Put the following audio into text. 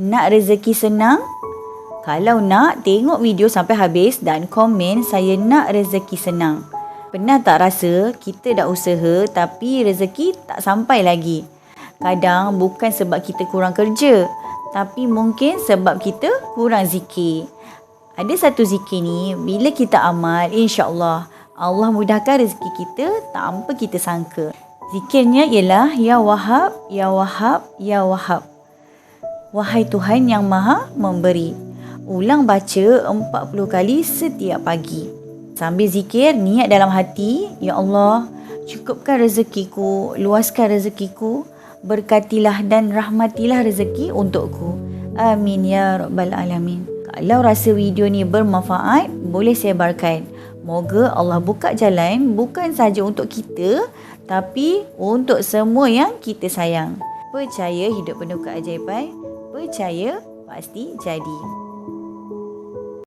Nak rezeki senang? Kalau nak, tengok video sampai habis dan komen saya nak rezeki senang. Pernah tak rasa kita dah usaha tapi rezeki tak sampai lagi? Kadang bukan sebab kita kurang kerja, tapi mungkin sebab kita kurang zikir. Ada satu zikir ni, bila kita amal, insya-Allah Allah mudahkan rezeki kita tanpa kita sangka. Zikirnya ialah Ya Wahhab, Ya Wahhab, Ya Wahhab. Wahai Tuhan yang Maha Memberi. Ulang baca 40 kali setiap pagi. Sambil zikir, niat dalam hati, Ya Allah, cukupkan rezekiku, luaskan rezekiku, berkatilah dan rahmatilah rezeki untukku. Amin ya Rabbal Alamin. Kalau rasa video ni bermanfaat, boleh sebarkan. Moga Allah buka jalan bukan saja untuk kita, tapi untuk semua yang kita sayang. Percaya hidup penuh keajaiban, percaya pasti jadi.